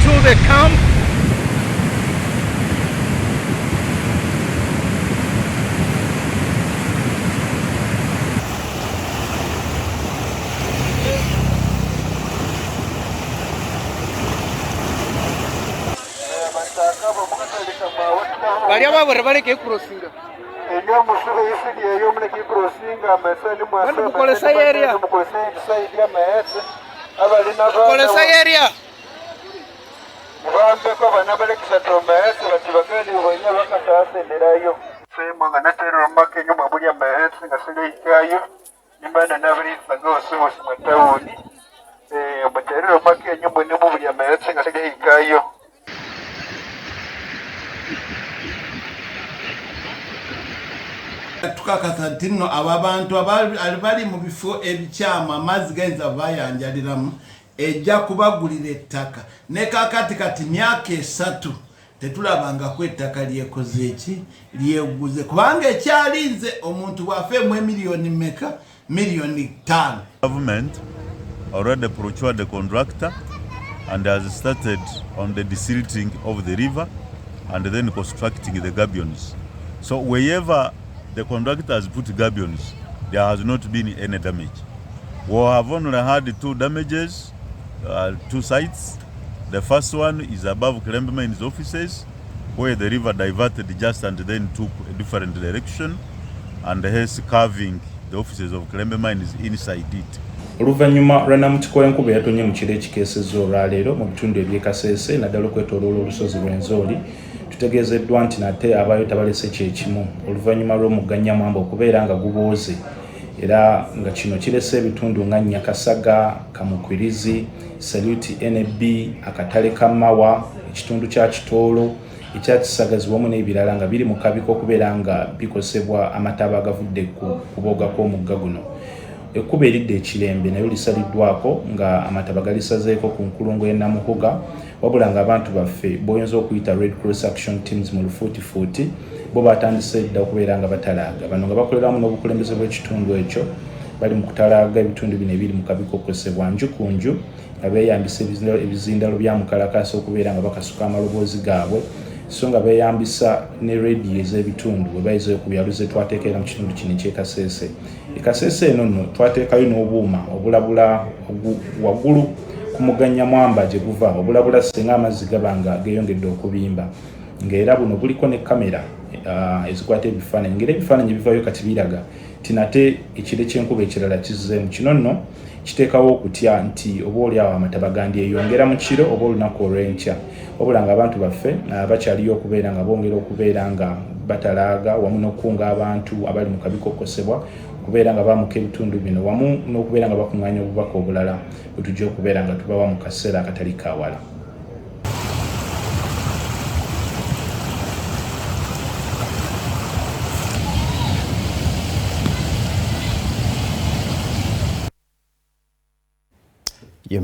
into the camp. Bali ababura baleke crossinga. Enyo musuru yisidi eyo muleke crossinga mesani mwasa. Bali kukolesa area. Mukolesa side ya maese. Abali naba. Kukolesa area. Bambe ko bana balekisa to maese bati bagani bonya bakasasenderayo. Sema ngana tero make nyuma buli ya maese ngasile ikayo. Nimbana nabiri sango so mwatawuni. Batero make nyuma ne buli ya maese ngasile ikayo. Tukakasa tino ababantu abali mu bifo ebikyama amazzi genza bayanjaliramu ejja kubagulira ettaka ne kakati kati myaka 3 tetulabangako ettaka lyekoze eki lyeguze kubanga ekyalinze omuntu bwafeemu emiliyoni mmeka miliyoni 5. Government already procured the contractor and has started on the desilting of the river and then constructing the gabions. So wherever the contractor has put gabions, there has not been any damage. We have only had 2 damages, 2 sites. The first one is above Clembeman's offices, where the river diverted just and then took a different direction, and hence carving the offices of Clembeman is inside it. Oluvannyuma lw'Namutiko Enkuba yatonye mu kiro ekikeesezza olwaleero mu bitundu eby'e Kasese naddala okwetooloola olusozi lw'Enzooli. Tutegeezeddwa nti nate abayo tabalese kyekimu oluvannyuma lw'omugganyamwamba okubeera nga gubooze era nga kino kirese ebitundu nga Nyakasaga, Kamukwirizi, Saluti NB, akatale ka Mawa, ekitundu kya Kitoolo, ekya Kisagazi wamu n'ebirala nga biri mu kabiko okubeera nga bikosebwa amataba agavudde ku kuboga kw'omugga guno. Ekuba eridde ekirembe nayo lisaliddwako nga amataba galisazeeko ku nkulungo y'e Namuhuga wabula nga abantu baffe boyinza okuyita Red Cross Action Teams mu lufuutifuuti bo batandise dda okubeera nga batalaaga. Bano nga bakoleramu n'obukulembeze bw'ekitundu ekyo bali mu kutalaaga ebitundu bino ebiri mu kabiko okukosebwa nju ku nju nga beeyambisa ebizindalo bya mukalakasa okubeera nga bakasuka amaloboozi gaabwe so nga beeyambisa ne rediyo ez'ebitundu bwe bayiza okubyaluze twateekera mu kitundu kino eky'e Kasese. E Kasese eno nno twateekayo n'obuuma obulabula waggulu ku mugganyamwamba gye guva obulabula singa amazzi gaba nga geeyongedde okubimba ng'era buno buliko ne kamera ezikwata ebifaananyi ng'era ebifaananyi bivaayo kati biraga tinate ekire ky'enkuba ekirala kizzeemu. Kino nno kiteekawo okutya nti oba oliawo amataba gandyeyongera mu kiro oba olunaku olw'enkya wabula nga abantu baffe bakyaliyo okubeera nga bongera okubeera nga batalaaga wamu n'okukunga abantu abali mu kabiko okukosebwa okubeera nga bamuka ebitundu bino wamu n'okubeera nga bakuŋŋaanya obubaka obulala bwe tujja okubeera nga tubawa mu kaseera akatali kaawala.